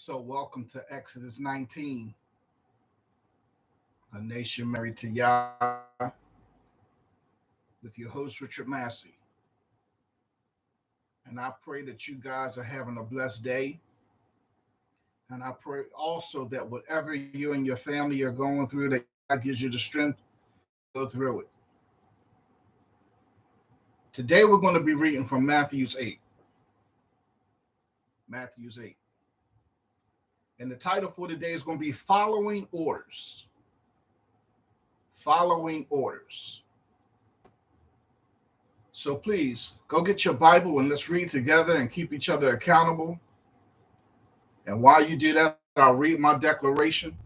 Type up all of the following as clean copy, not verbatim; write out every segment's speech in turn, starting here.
So, welcome to Exodus 19, a nation married to Yah, with your host, Richard Massey. And I pray that you guys are having a blessed day. And I pray also that whatever you and your family are going through, that God gives you the strength to go through it. Today, we're going to be reading from Matthew's 8. Matthew's 8. And the title for today is going to be Following Orders. Following Orders. So please go get your Bible and let's read together and keep each other accountable. And while you do that, I'll read my declaration,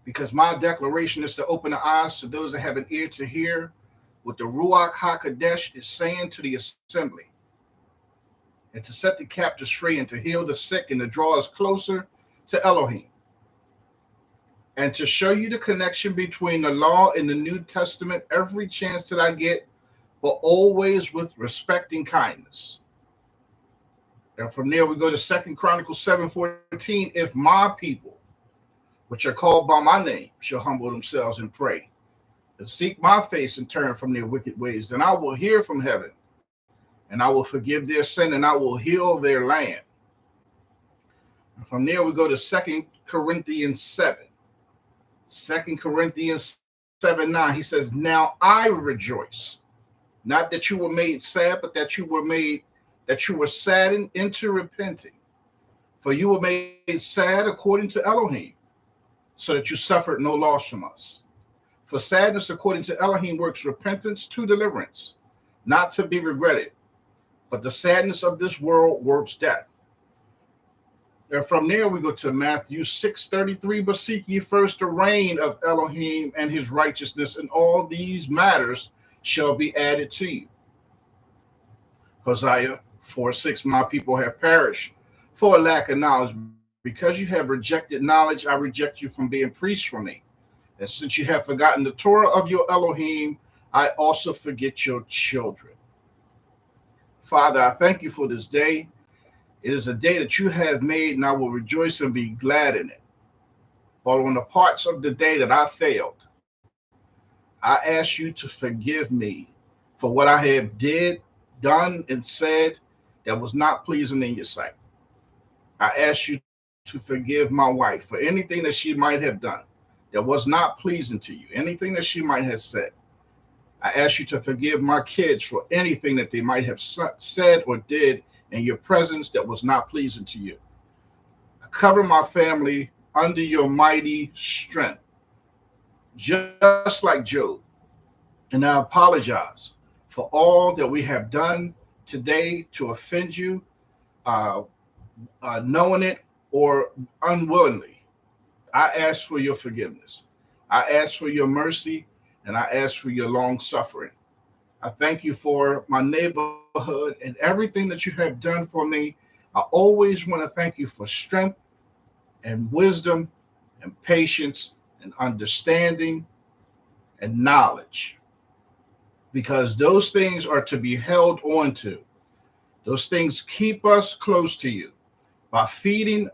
because my declaration is to open the eyes to those that have an ear to hear what the Ruach HaKodesh is saying to the assembly, and to set the captives free and to heal the sick and to draw us closer to Elohim, and to show you the connection between the law and the New Testament every chance that I get, but always with respect and kindness. And from there we go to 2 Chronicles 7:14. If my people, which are called by my name, shall humble themselves and pray, and seek my face and turn from their wicked ways, then I will hear from heaven, and I will forgive their sin, and I will heal their land. And from there we go to 2 Corinthians 7. 2 Corinthians 7:9. He says, now I rejoice, not that you were made sad, but that you were saddened into repenting. For you were made sad according to Elohim, so that you suffered no loss from us. For sadness according to Elohim works repentance to deliverance, not to be regretted. But the sadness of this world works death. And from there we go to Matthew 6:33. But seek ye first the reign of Elohim and his righteousness, and all these matters shall be added to you. Hosea 4:6. My people have perished for a lack of knowledge. Because you have rejected knowledge, I reject you from being priests for me. And since you have forgotten the Torah of your Elohim, I also forget your children. Father, I thank you for this day. It is a day that you have made, and I will rejoice and be glad in it. But on the parts of the day that I failed, I ask you to forgive me for what I have done, and said that was not pleasing in your sight. I ask you to forgive my wife for anything that she might have done that was not pleasing to you, anything that she might have said. I ask you to forgive my kids for anything that they might have said or did in your presence that was not pleasing to you. I cover my family under your mighty strength, just like Job. And I apologize for all that we have done today to offend you, knowing it or unwillingly. I ask for your forgiveness. I ask for your mercy, and I ask for your long suffering. I thank you for my neighborhood and everything that you have done for me. I always want to thank you for strength and wisdom and patience and understanding and knowledge, because those things are to be held on to. Those things keep us close to you by feeding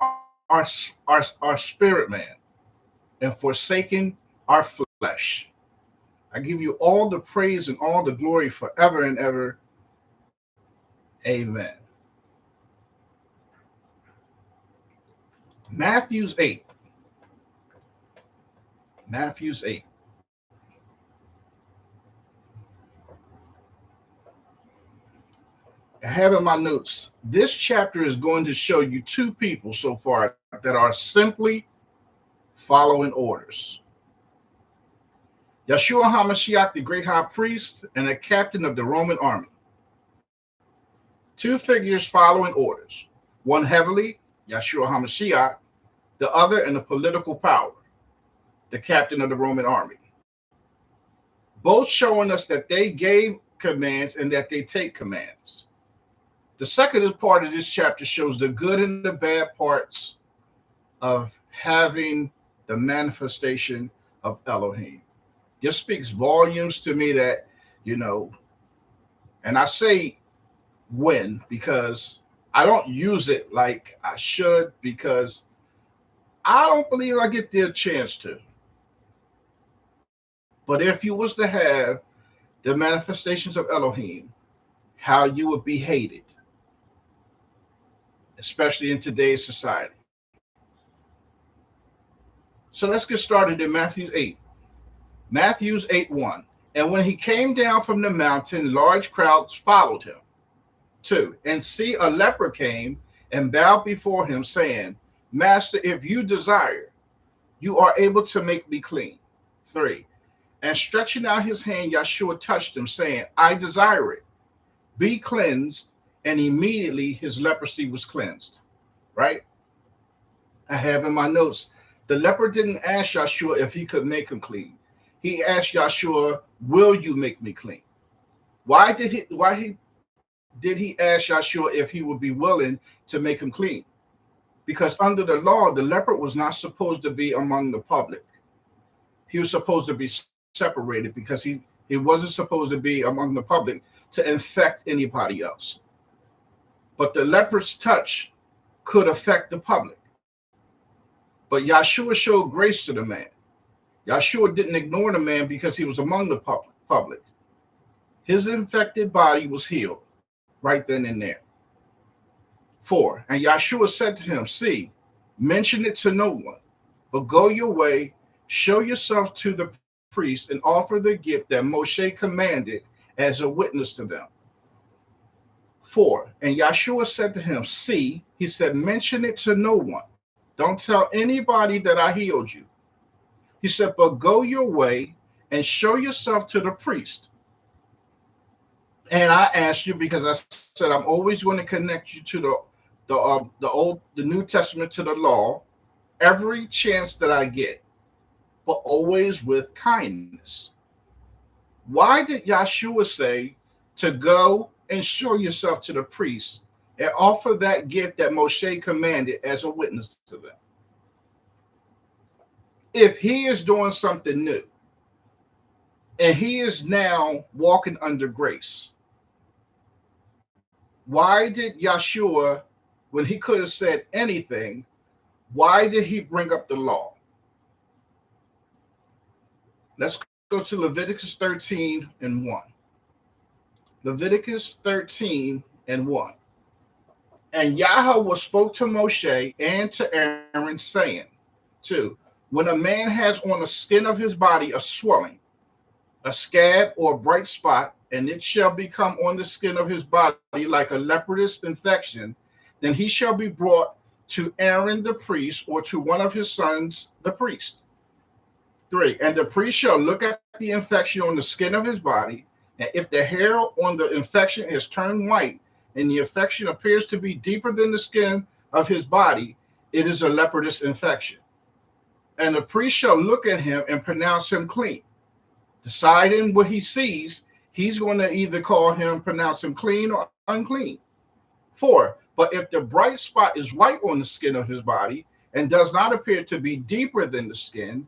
our spirit man and forsaking our flesh. I give you all the praise and all the glory forever and ever. Amen. Matthew's 8. Matthew's 8. I have in my notes, this chapter is going to show you two people so far that are simply following orders. Yeshua Hamashiach, the great high priest, and a captain of the Roman army. Two figures following orders. One heavily, Yeshua Hamashiach, the other in the political power, the captain of the Roman army. Both showing us that they gave commands and that they take commands. The second part of this chapter shows the good and the bad parts of having the manifestation of Elohim. This speaks volumes to me that, and I say when, because I don't use it like I should because I don't believe I get the chance to. But if you was to have the manifestations of Elohim, how you would be hated, especially in today's society. So let's get started in Matthew 8. Matthew 8:1. And when he came down from the mountain, large crowds followed him. 2. And see, a leper came and bowed before him, saying, Master, if you desire, you are able to make me clean. 3. And stretching out his hand, Yeshua touched him, saying, I desire it. Be cleansed. And immediately his leprosy was cleansed. Right? I have in my notes, the leper didn't ask Yeshua if he could make him clean. He asked Yeshua, will you make me clean? Why did he ask Yeshua if he would be willing to make him clean? Because under the law, the leper was not supposed to be among the public. He was supposed to be separated because he wasn't supposed to be among the public to infect anybody else. But the leper's touch could affect the public. But Yeshua showed grace to the man. Yeshua didn't ignore the man because he was among the public. His infected body was healed right then and there. 4. And Yeshua said to him, see, mention it to no one, but go your way, show yourself to the priest, and offer the gift that Moshe commanded as a witness to them. 4. And Yeshua said to him, see, he said, mention it to no one. Don't tell anybody that I healed you. He said, but go your way and show yourself to the priest. And I asked you because I said I'm always going to connect you to the New Testament to the law every chance that I get, but always with kindness. Why did Yeshua say to go and show yourself to the priest and offer that gift that Moshe commanded as a witness to them? If he is doing something new and he is now walking under grace, why did Yeshua, when he could have said anything, why did he bring up the law? Let's go to Leviticus 13:1. Leviticus 13:1. And Yahweh spoke to Moshe and to Aaron, saying, 2. When a man has on the skin of his body a swelling, a scab or a bright spot, and it shall become on the skin of his body like a leprous infection, then he shall be brought to Aaron the priest or to one of his sons the priest. 3. And the priest shall look at the infection on the skin of his body, and if the hair on the infection has turned white, and the infection appears to be deeper than the skin of his body, it is a leprous infection. And the priest shall look at him and pronounce him clean. Deciding what he sees, he's going to either pronounce him clean or unclean. 4. But if the bright spot is white on the skin of his body and does not appear to be deeper than the skin,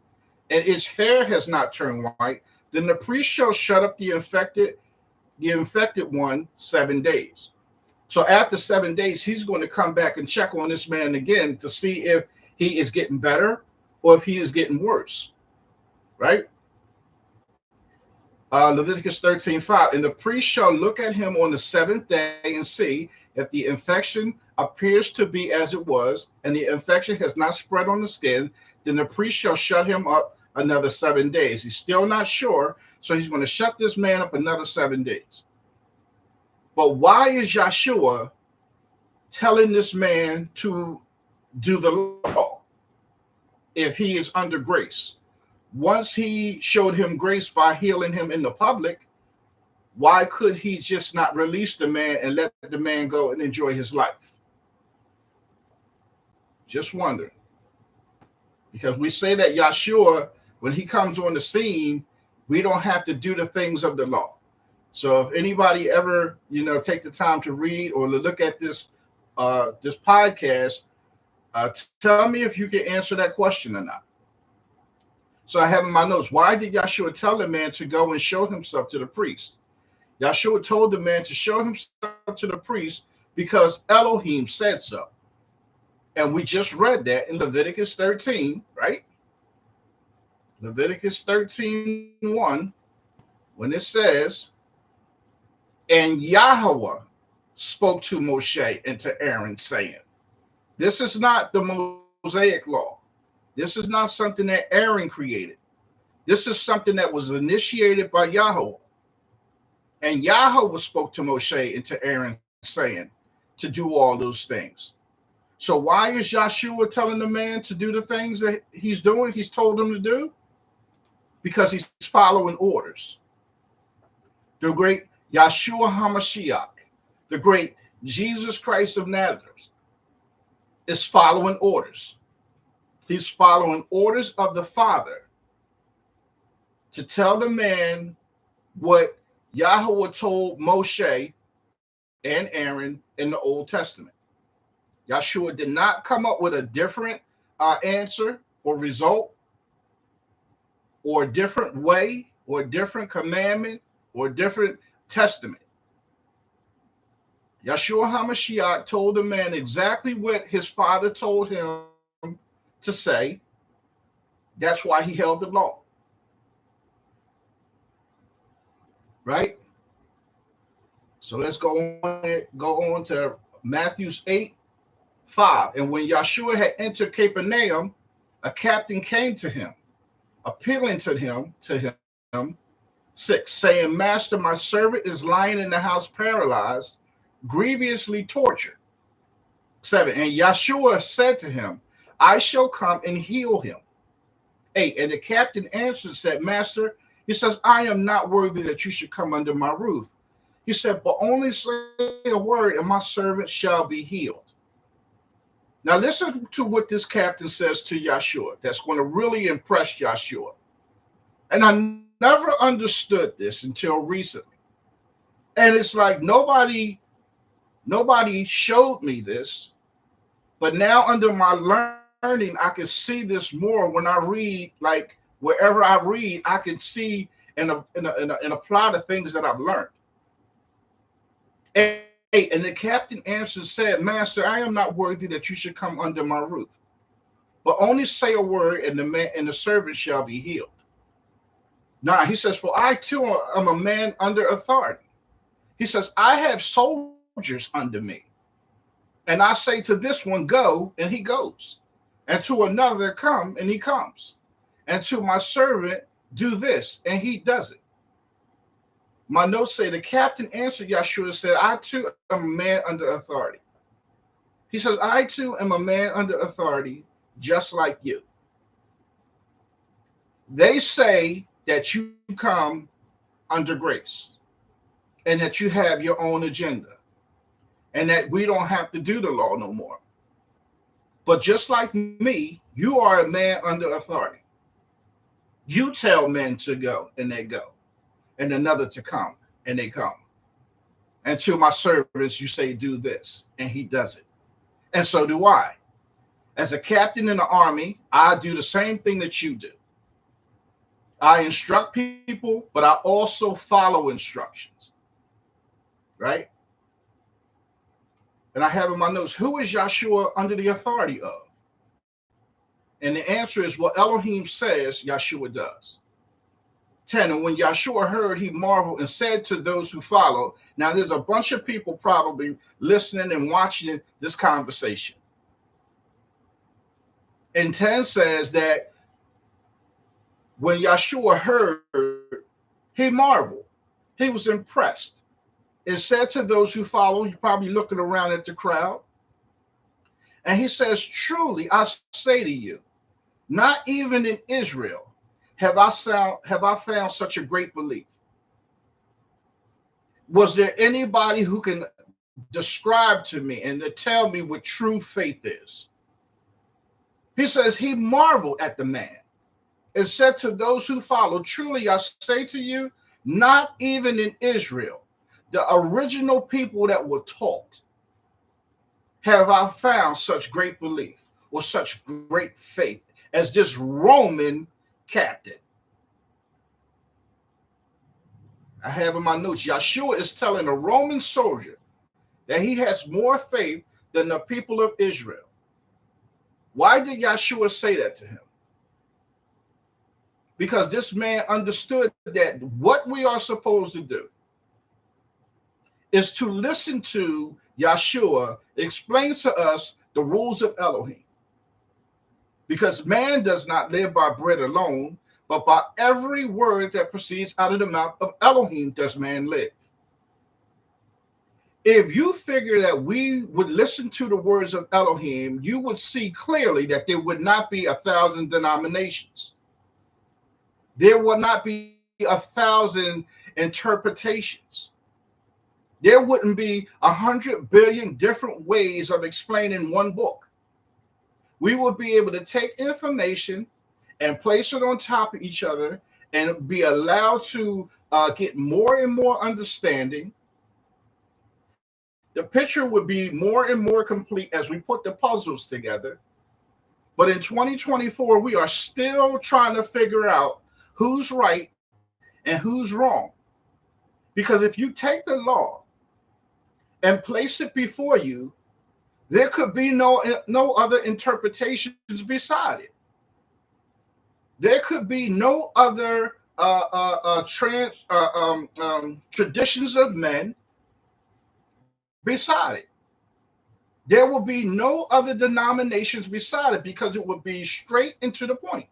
and its hair has not turned white, then the priest shall shut up the infected one 7 days. So after 7 days, he's going to come back and check on this man again to see if he is getting better or if he is getting worse, right? Leviticus 13:5. And the priest shall look at him on the 7th day and see if the infection appears to be as it was, and the infection has not spread on the skin, then the priest shall shut him up another 7 days. He's still not sure, so he's going to shut this man up another 7 days. But why is Yeshua telling this man to do the law if he is under grace? Once he showed him grace by healing him in the public, why could he just not release the man and let the man go and enjoy his life? Just wondering. Because we say that Yeshua, when he comes on the scene, we don't have to do the things of the law. So if anybody ever, take the time to read or look at this podcast, tell me if you can answer that question or not. So I have in my notes, why did Yeshua tell the man to go and show himself to the priest? Yeshua told the man to show himself to the priest because Elohim said so. And we just read that in Leviticus 13, right? Leviticus 13:1, when it says, and Yahweh spoke to Moshe and to Aaron, saying, this is not the Mosaic law. This is not something that Aaron created. This is something that was initiated by Yahweh. And Yahweh spoke to Moshe and to Aaron, saying, to do all those things. So why is Yeshua telling the man to do the things that he's doing? He's told him to do? Because he's following orders. The great Yeshua Hamashiach, the great Jesus Christ of Nazareth, is following orders. He's following orders of the Father to tell the man what Yahweh told Moshe and Aaron in the Old Testament. Yeshua did not come up with a different answer or result or a different way or a different commandment or a different testament. Yeshua Hamashiach told the man exactly what his father told him to say. That's why he held the law. Right? So let's go on to Matthew's 8:5. And when Yeshua had entered Capernaum, a captain came to him, appealing to him, 6, saying, Master, my servant is lying in the house paralyzed, grievously tortured. 7, and Yeshua said to him, I shall come and heal him. 8, and the captain answered and said, Master, he says, I am not worthy that you should come under my roof. He said, but only say a word and my servant shall be healed. Now listen to what this captain says to Yeshua. That's going to really impress Yeshua. And I never understood this until recently. And it's like nobody showed me this. But now under my learning, I can see this more when I read, like wherever I read, I can see and apply the things that I've learned. And the captain answered and said, Master, I am not worthy that you should come under my roof, but only say a word and the servant shall be healed. Now he says, for I too am a man under authority. He says, I have soldiers under me. And I say to this one, go, and he goes. And to another, come, and he comes. And to my servant, do this, and he does it. My notes say the captain answered Yeshua and said, I too am a man under authority. He says, I too am a man under authority, just like you. They say that you come under grace and that you have your own agenda and that we don't have to do the law no more. But just like me, you are a man under authority. You tell men to go, and they go. And another to come, and they come. And to my servants, you say, do this, and he does it. And so do I. As a captain in the army, I do the same thing that you do. I instruct people, but I also follow instructions. Right? And I have in my notes, who is Yeshua under the authority of? And the answer is what Elohim says Yeshua does. 10, and when Yeshua heard, he marveled and said to those who followed. Now, there's a bunch of people probably listening and watching this conversation. And 10 says that when Yeshua heard, he marveled. He was impressed. It said to those who followed, you're probably looking around at the crowd. And he says, truly, I say to you, not even in Israel have I found such a great belief. Was there anybody who can describe to me and to tell me what true faith is? He says he marveled at the man and said to those who followed, truly I say to you, not even in Israel, the original people that were taught, have I found such great belief or such great faith as this Roman captain. I have in my notes, Yeshua is telling a Roman soldier that he has more faith than the people of Israel. Why did Yeshua say that to him? Because this man understood that what we are supposed to do is to listen to Yeshua explain to us the rules of Elohim. Because man does not live by bread alone, but by every word that proceeds out of the mouth of Elohim does man live. If you figure that we would listen to the words of Elohim, you would see clearly that there would not be 1,000 denominations. There will not be 1,000 interpretations. There wouldn't be 100 billion different ways of explaining one book. We would be able to take information and place it on top of each other and be allowed to get more and more understanding. The picture would be more and more complete as we put the puzzles together. But in 2024, we are still trying to figure out who's right and who's wrong. Because if you take the law and place it before you, there could be no other interpretations beside it. There could be no other traditions of men beside it. There will be no other denominations beside it because it would be straight and to the point.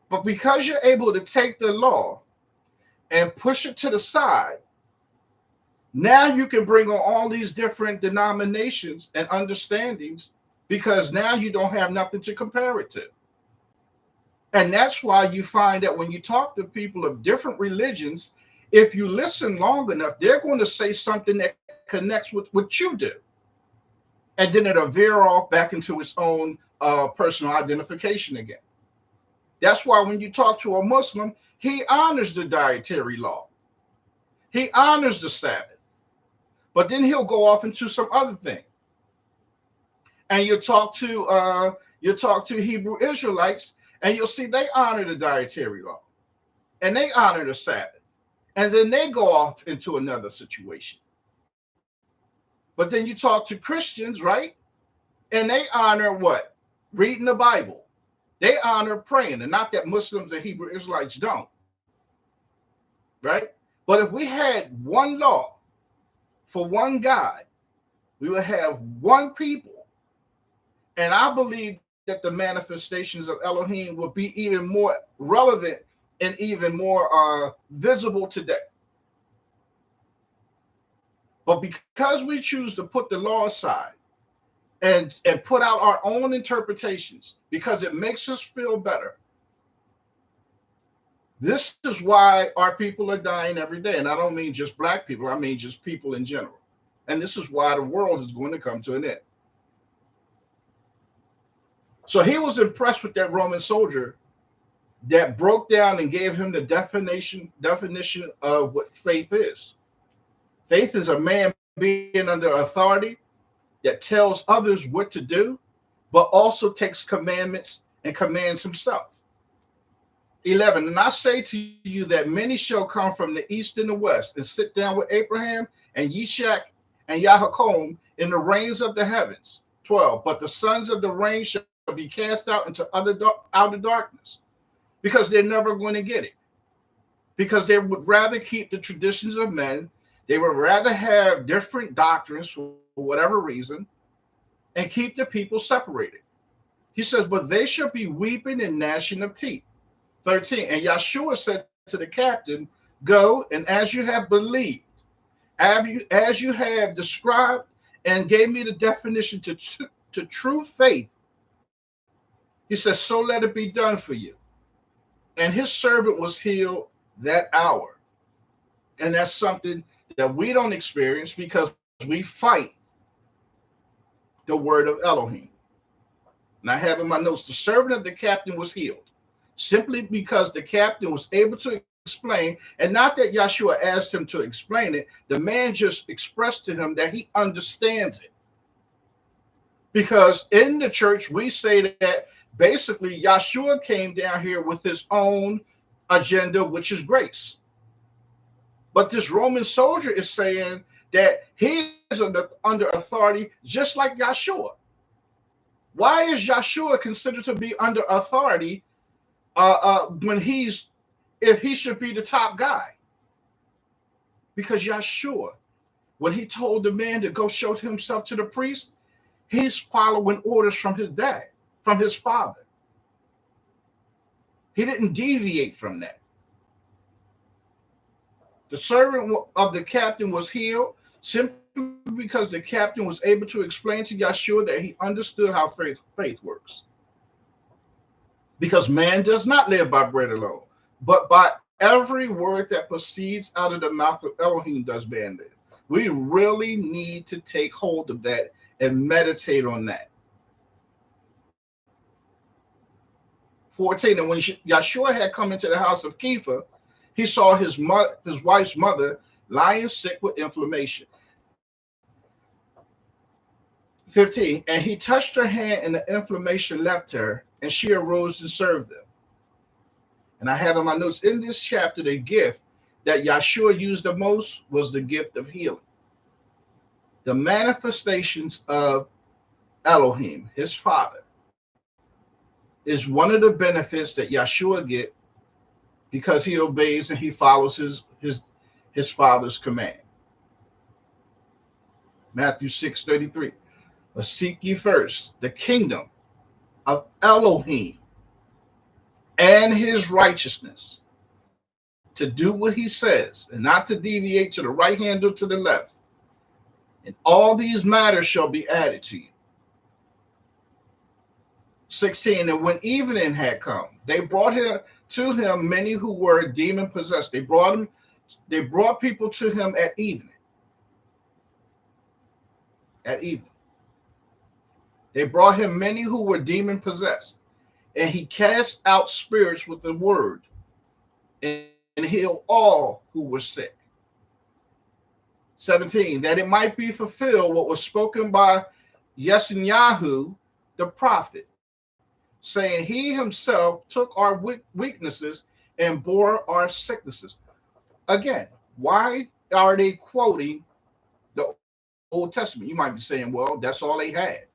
But because you're able to take the law and push it to the side, now you can bring on all these different denominations and understandings because now you don't have nothing to compare it to. And that's why you find that when you talk to people of different religions, if you listen long enough, they're going to say something that connects with what you do. And then it'll veer off back into its own personal identification again. That's why when you talk to a Muslim, he honors the dietary law. He honors the Sabbath. But then he'll go off into some other thing. And you talk to Hebrew Israelites, and you'll see they honor the dietary law. And they honor the Sabbath. And then they go off into another situation. But then you talk to Christians, right? And they honor what? Reading the Bible. They honor praying. And not that Muslims and Hebrew Israelites don't. Right? But if we had one law for one God, we would have one people. And I believe that the manifestations of Elohim will be even more relevant and even more visible today. But because we choose to put the law aside and put out our own interpretations because it makes us feel better, this is why our people are dying every day. And I don't mean just black people, I mean just people in general. And this is why the world is going to come to an end. So he was impressed with that Roman soldier that broke down and gave him the definition of what faith is. Faith is a man being under authority that tells others what to do, but also takes commandments and commands himself. 11, and I say to you that many shall come from the east and the west and sit down with Abraham and Yishak and Yahakom in the reigns of the heavens. 12, but the sons of the reign shall be cast out into outer darkness, because they're never going to get it. Because they would rather keep the traditions of men. They would rather have different doctrines for whatever reason and keep the people separated. He says, but they shall be weeping and gnashing of teeth. 13, and Yeshua said to the captain, go, and as you have believed, as you have described and gave me the definition to true faith, he says, so let it be done for you. And his servant was healed that hour. And that's something that we don't experience because we fight the word of Elohim. And I have in my notes, the servant of the captain was healed simply because the captain was able to explain, and not that Yeshua asked him to explain it. The man just expressed to him that he understands it. Because in the church, we say that basically Yeshua came down here with his own agenda, which is grace. But this Roman soldier is saying that he is under authority just like Yeshua. Why is Yeshua considered to be under authority when if he should be the top guy? Because Yeshua, when he told the man to go show himself to the priest, he's following orders from his dad, from his father. He didn't deviate from that. The servant of the captain was healed simply because the captain was able to explain to Yeshua that he understood how faith works. Because man does not live by bread alone, but by every word that proceeds out of the mouth of Elohim does man live. We really need to take hold of that and meditate on that. 14, and when Yeshua had come into the house of Kepha, he saw his wife's mother lying sick with inflammation. 15, and he touched her hand and the inflammation left her, and she arose and served them. And I have in my notes, in this chapter, the gift that Yeshua used the most was the gift of healing. The manifestations of Elohim, his father, is one of the benefits that Yeshua gets because he obeys and he follows his father's command. Matthew 6:33. But seek ye first the kingdom of Elohim and his righteousness, to do what he says and not to deviate to the right hand or to the left. And all these matters shall be added to you. 16, and when evening had come, they brought to him many who were demon possessed. They brought people to him at evening. At evening. They brought him many who were demon possessed, and he cast out spirits with the word and healed all who were sick. 17, that it might be fulfilled what was spoken by Yeshua the prophet, saying, he himself took our weaknesses and bore our sicknesses. Again, why are they quoting the Old Testament? You might be saying, well, that's all they had.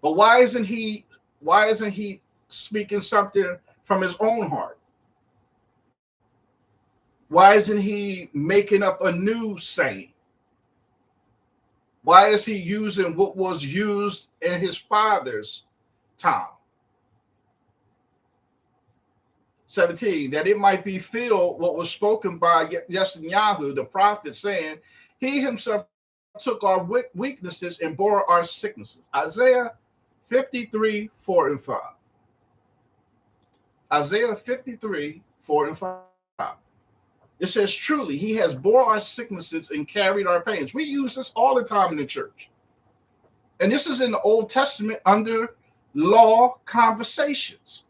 But why isn't he speaking something from his own heart? Why isn't he making up a new saying? Why is he using what was used in his father's time? 17, that it might be filled what was spoken by Yeshua the prophet, saying, he himself took our weaknesses and bore our sicknesses. Isaiah 53, 4 and 5. Isaiah 53, 4 and 5. It says, truly, he has bore our sicknesses and carried our pains. We use this all the time in the church. And this is in the Old Testament under law conversations.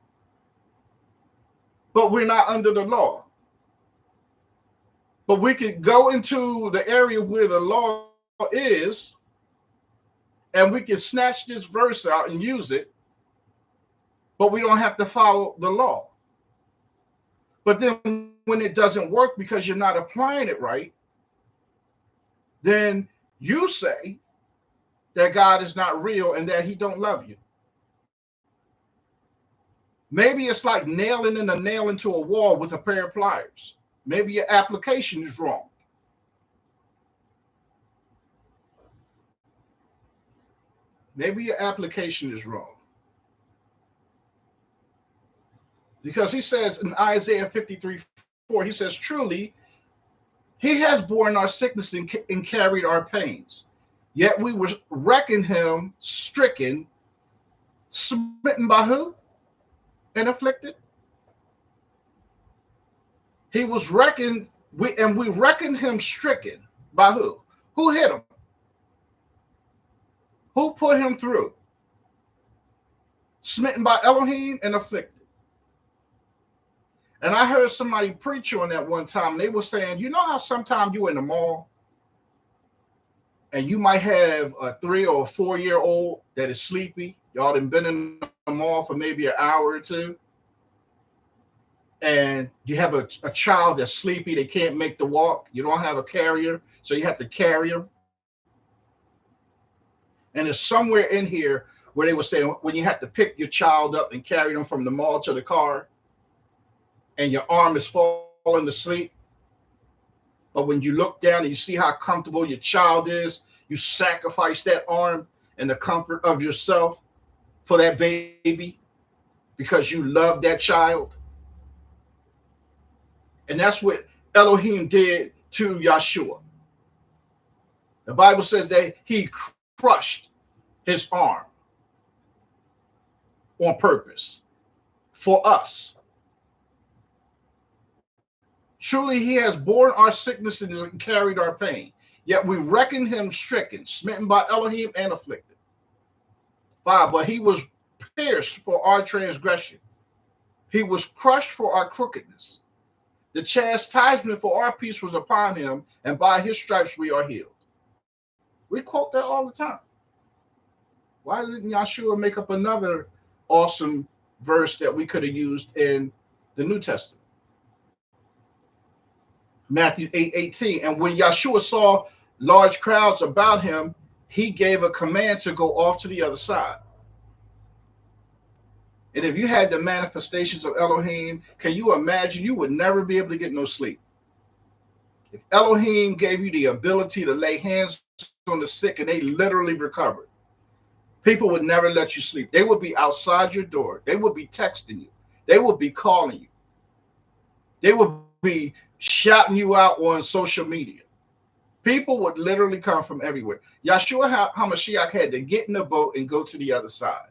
But we're not under the law. But we could go into the area where the law is, and we can snatch this verse out and use it, but we don't have to follow the law. But then when it doesn't work because you're not applying it right, then you say that God is not real and that he don't love you. Maybe it's like nailing in a nail into a wall with a pair of pliers. Maybe your application is wrong. Maybe your application is wrong. Because he says in Isaiah 53, 4, he says, truly, he has borne our sickness and carried our pains. Yet we were reckoned him stricken, smitten by who? And afflicted. He was reckoned, we reckoned him stricken by who? Who hit him? Who put him through? Smitten by Elohim and afflicted. And I heard somebody preach on that one time. They were saying, you know how sometimes you're in the mall and you might have a 3 or 4 year old that is sleepy. Y'all done been in the mall for maybe an hour or two. and you have a child that's sleepy, they can't make the walk, you don't have a carrier, so you have to carry them. And it's somewhere in here where they were saying when you have to pick your child up and carry them from the mall to the car, and your arm is falling asleep. But when you look down and you see how comfortable your child is, you sacrifice that arm and the comfort of yourself for that baby because you love that child. And that's what Elohim did to Yeshua. The Bible says that he crushed his arm on purpose for us. Truly, he has borne our sickness and carried our pain. Yet we reckon him stricken, smitten by Elohim, and afflicted. 5, but he was pierced for our transgression. He was crushed for our crookedness. The chastisement for our peace was upon him, and by his stripes we are healed. We quote that all the time. Why didn't Yeshua make up another awesome verse that we could have used in the New Testament? Matthew 8:18. And when Yeshua saw large crowds about him, he gave a command to go off to the other side. And if you had the manifestations of Elohim, can you imagine you would never be able to get no sleep? If Elohim gave you the ability to lay hands on the sick and they literally recovered, people would never let you sleep. They would be outside your door. They would be texting you. They would be calling you. They would be shouting you out on social media. People would literally come from everywhere. Yeshua Hamashiach had to get in the boat and go to the other side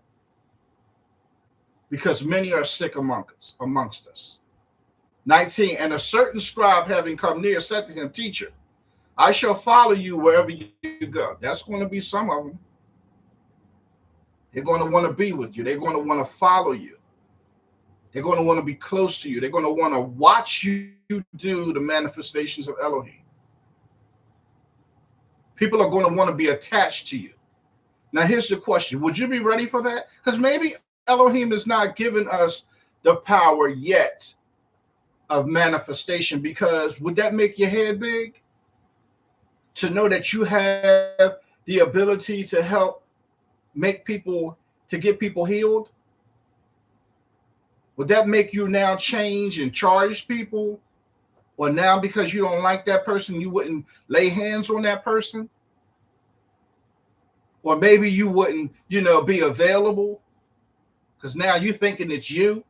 because many are sick amongst us. 19, and a certain scribe having come near said to him, Teacher, I shall follow you wherever you go. That's going to be some of them. They're going to want to be with you. They're going to want to follow you. They're going to want to be close to you. They're going to want to watch you do the manifestations of Elohim. People are going to want to be attached to you. Now, here's the question. Would you be ready for that? Because maybe Elohim has not given us the power yet of manifestation, because would that make your head big? To know that you have the ability to help make people, to get people healed? Would that make you now change and charge people? Or now because you don't like that person, you wouldn't lay hands on that person? Or maybe you wouldn't, be available because now you're thinking it's you.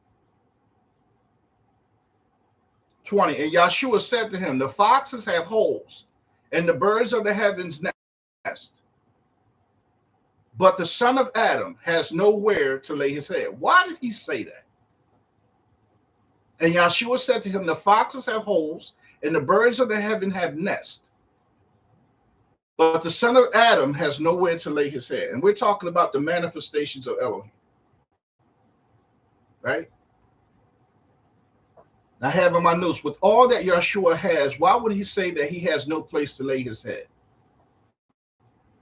20, and Yeshua said to him, the foxes have holes and the birds of the heavens nest, but the son of Adam has nowhere to lay his head. Why did he say that? And Yeshua said to him, the foxes have holes and the birds of the heaven have nests, but the son of Adam has nowhere to lay his head. And we're talking about the manifestations of Elohim, right? I have in my notes, with all that Yeshua has, why would he say that he has no place to lay his head?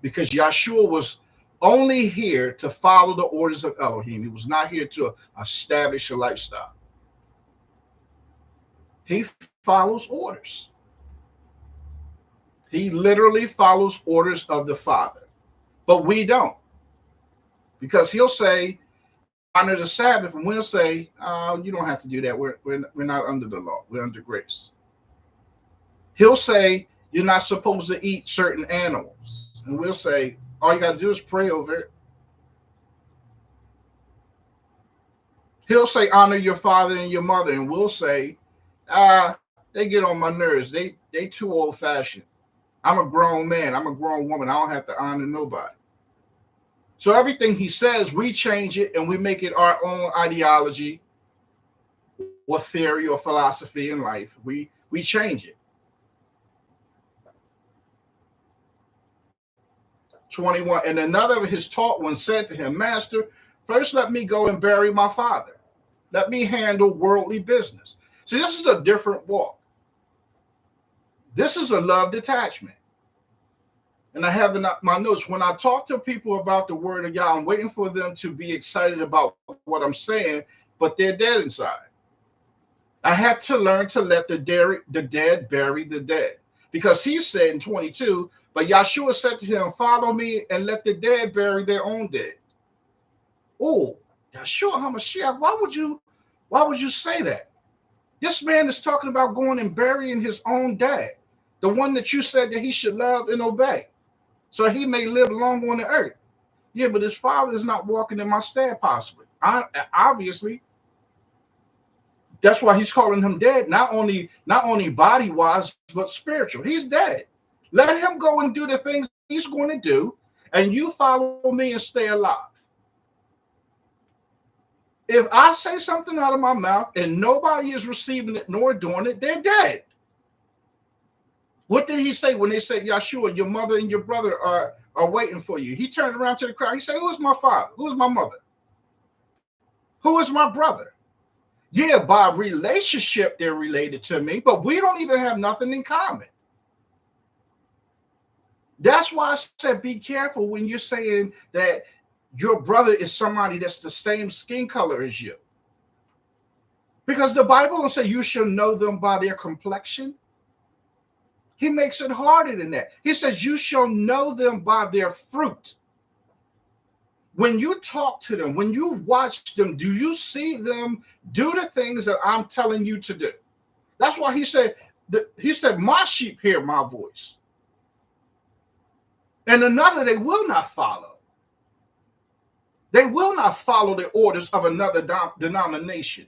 Because Yeshua was only here to follow the orders of Elohim. He was not here to establish a lifestyle. He follows orders. He literally follows orders of the Father. But we don't. Because he'll say, honor the Sabbath, and we'll say, you don't have to do that. We're not under the law. We're under grace. He'll say, you're not supposed to eat certain animals. And we'll say, all you got to do is pray over it. He'll say, honor your father and your mother. And we'll say, they get on my nerves. They too old-fashioned. I'm a grown man. I'm a grown woman. I don't have to honor nobody. So everything he says, we change it and we make it our own ideology or theory or philosophy in life. We change it. 21, and another of his taught ones said to him, Master, first let me go and bury my father. Let me handle worldly business. See, this is a different walk. This is a love detachment. And I have in my notes, when I talk to people about the word of Yah, I'm waiting for them to be excited about what I'm saying, but they're dead inside. I have to learn to let the dead bury the dead. Because he said in 22, but Yeshua said to him, follow me and let the dead bury their own dead. Oh, Yeshua Hamashiach, why would you say that? This man is talking about going and burying his own dad, the one that you said that he should love and obey, so he may live long on the earth. Yeah, but his father is not walking in my stead, possibly. Obviously, that's why he's calling him dead, not only body-wise, but spiritual. He's dead. Let him go and do the things he's going to do, and you follow me and stay alive. If I say something out of my mouth and nobody is receiving it nor doing it, they're dead. What did he say when they said, Yeshua, your mother and your brother are waiting for you? He turned around to the crowd. He said, who is my father? Who is my mother? Who is my brother? Yeah, by relationship, they're related to me, but we don't even have nothing in common. That's why I said be careful when you're saying that your brother is somebody that's the same skin color as you. Because the Bible don't say you shall know them by their complexion. He makes it harder than that. He says you shall know them by their fruit. When you talk to them, when you watch them, do you see them do the things that I'm telling you to do? That's why he said, my sheep hear my voice. And another they will not follow. They will not follow the orders of another denomination.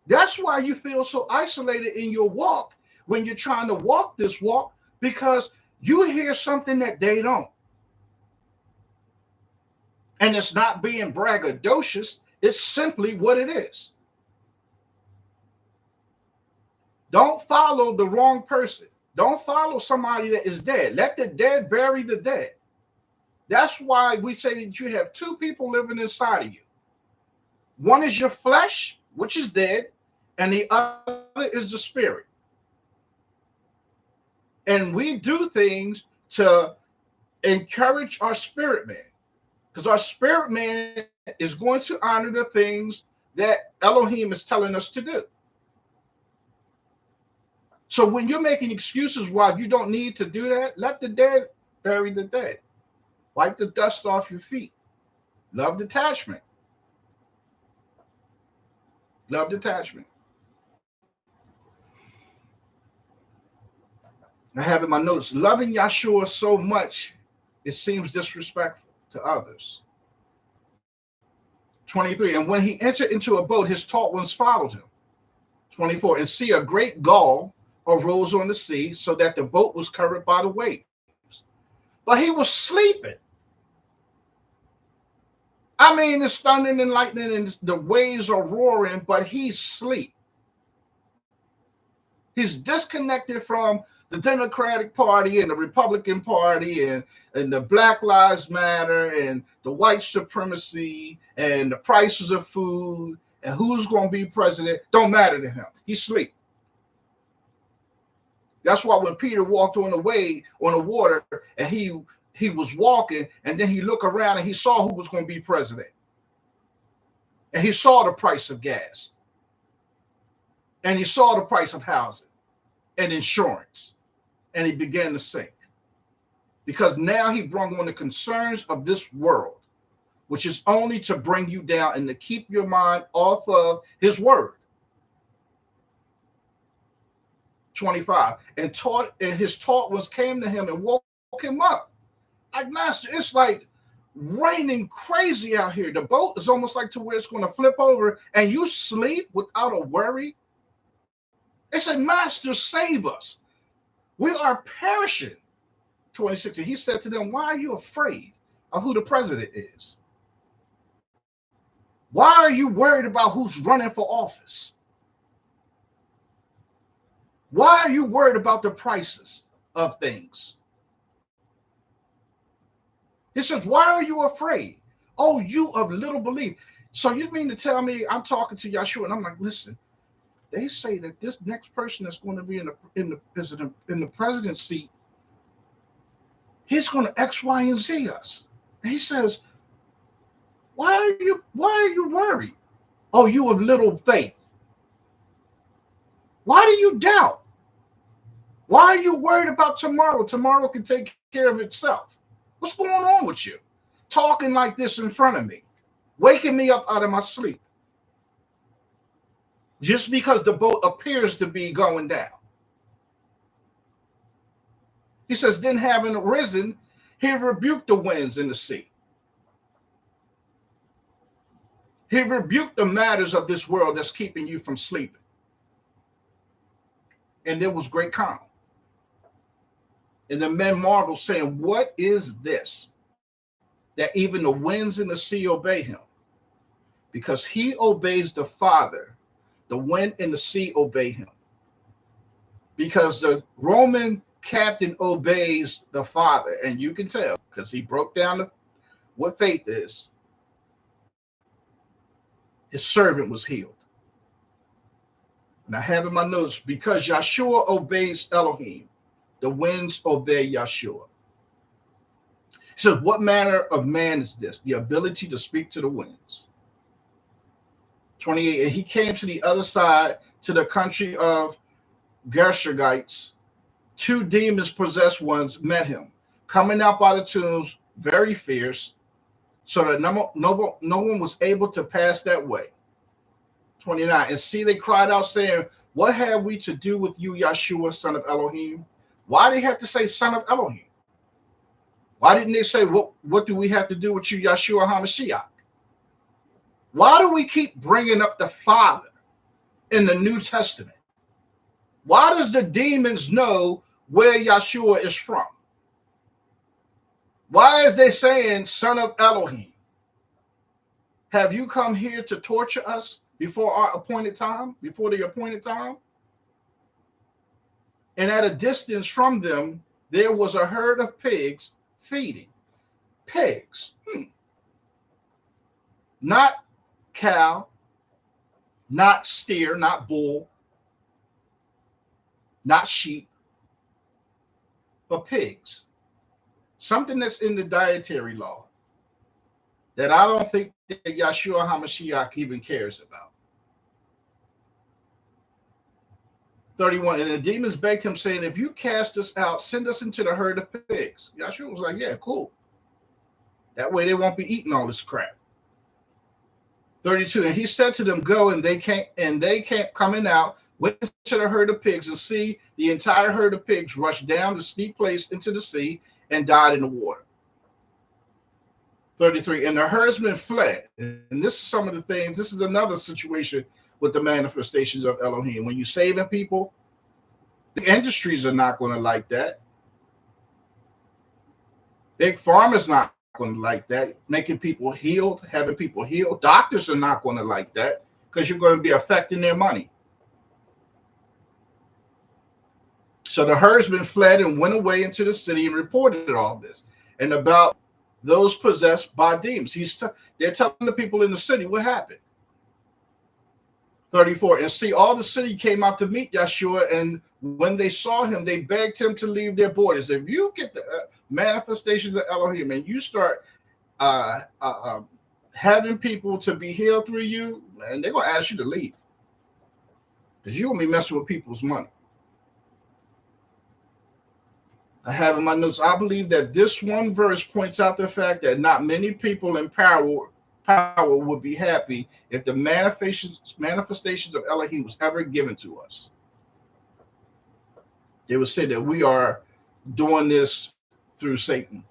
That's why you feel so isolated in your walk when you're trying to walk this walk, because you hear something that they don't. And it's not being braggadocious. It's simply what it is. Don't follow the wrong person. Don't follow somebody that is dead. Let the dead bury the dead. That's why we say that you have two people living inside of you. One is your flesh, which is dead, and the other is the spirit. And we do things to encourage our spirit man, because our spirit man is going to honor the things that Elohim is telling us to do. So when you're making excuses why you don't need to do that, let the dead bury the dead. Wipe the dust off your feet. Love detachment. Love detachment. I have in my notes, loving Yeshua so much, it seems disrespectful to others. 23, and when he entered into a boat, his taught ones followed him. 24, and see a great gulf arose on the sea, so that the boat was covered by the waves. But he was sleeping. I mean, it's thundering and lightning and the waves are roaring, but he's asleep. He's disconnected from the Democratic Party and the Republican Party and the Black Lives Matter and the white supremacy and the prices of food and who's going to be president. Don't matter to him. He's asleep. That's why when Peter walked on the water, and he was walking, and then he looked around and he saw who was going to be president. And he saw the price of gas. And he saw the price of housing and insurance. And he began to sink. Because now he brought on the concerns of this world, which is only to bring you down and to keep your mind off of his word. 25, and his taught ones came to him and woke him up. Like, Master, it's like raining crazy out here. The boat is almost like to where it's going to flip over, and you sleep without a worry. They said, Master, save us. We are perishing. 26, and he said to them, why are you afraid of who the president is? Why are you worried about who's running for office? Why are you worried about the prices of things? He says, why are you afraid? Oh, you of little belief. So you mean to tell me, I'm talking to Yeshua, and I'm like, listen, they say that this next person that's going to be in the president's seat, he's going to X, Y, and Z us. And he says, why are you worried? Oh, you of little faith. Why do you doubt? Why are you worried about tomorrow? Tomorrow can take care of itself. What's going on with you? Talking like this in front of me, waking me up out of my sleep. Just because the boat appears to be going down. He says, then having arisen, he rebuked the winds and the sea. He rebuked the matters of this world that's keeping you from sleeping. And there was great calm. And the men marveled, saying, what is this? That even the winds and the sea obey him. Because he obeys the Father, the wind and the sea obey him. Because the Roman captain obeys the Father, and you can tell, because he broke down what faith is. His servant was healed. And I have in my notes, because Yeshua obeys Elohim, the winds obey Yeshua. He says, what manner of man is this? The ability to speak to the winds. 28, and he came to the other side, to the country of Gershonites. 2 demons-possessed ones met him, coming out by the tombs, very fierce, so that no one was able to pass that way. 29, and see, they cried out, saying, what have we to do with you, Yeshua, son of Elohim? Why did they have to say son of Elohim? Why didn't they say, what do we have to do with you, Yeshua Hamashiach? Why do we keep bringing up the Father in the New Testament? Why does the demons know where Yeshua is from? Why is they saying son of Elohim? Have you come here to torture us before our appointed time, before the appointed time? And at a distance from them, there was a herd of pigs feeding. Pigs. Not cow, not steer, not bull, not sheep, but pigs. Something that's in the dietary law that I don't think that Yeshua Hamashiach even cares about. 31, and the demons begged him, saying, if you cast us out, send us into the herd of pigs. Yeshua was like, yeah, cool. That way they won't be eating all this crap. 32, and he said to them, go, and they came coming out, went to the herd of pigs, and see, the entire herd of pigs rushed down the steep place into the sea and died in the water. 33, and the herdsmen fled. And this is some of the things, this is another situation with the manifestations of Elohim. When you're saving people, the industries are not going to like that. Big pharma's not going to like that. Making people healed, having people healed. Doctors are not going to like that because you're going to be affecting their money. So the herdsmen fled and went away into the city and reported all this. And about those possessed by demons. They're telling the people in the city what happened. 34, and see, all the city came out to meet Yeshua, and when they saw him, they begged him to leave their borders. If you get the manifestations of Elohim and you start having people to be healed through you, and they're going to ask you to leave because you're going to be messing with people's money. I have in my notes, I believe that this one verse points out the fact that not many people in power would be happy if the manifestations of Elohim was ever given to us. They would say that we are doing this through Satan.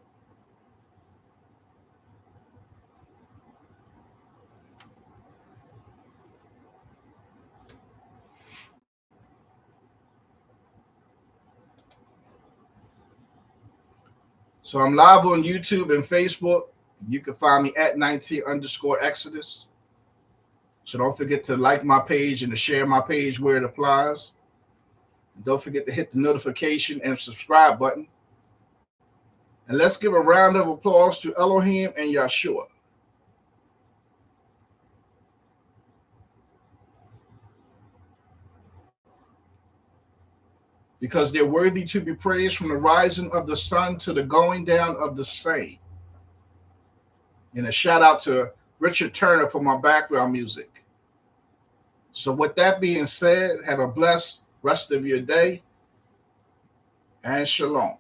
So I'm live on YouTube and Facebook. You can find me at 19_Exodus. So don't forget to like my page and to share my page where it applies. And don't forget to hit the notification and subscribe button. And let's give a round of applause to Elohim and Yeshua. Because they're worthy to be praised from the rising of the sun to the going down of the same. And a shout out to Richard Turner for my background music. So with that being said, have a blessed rest of your day and shalom.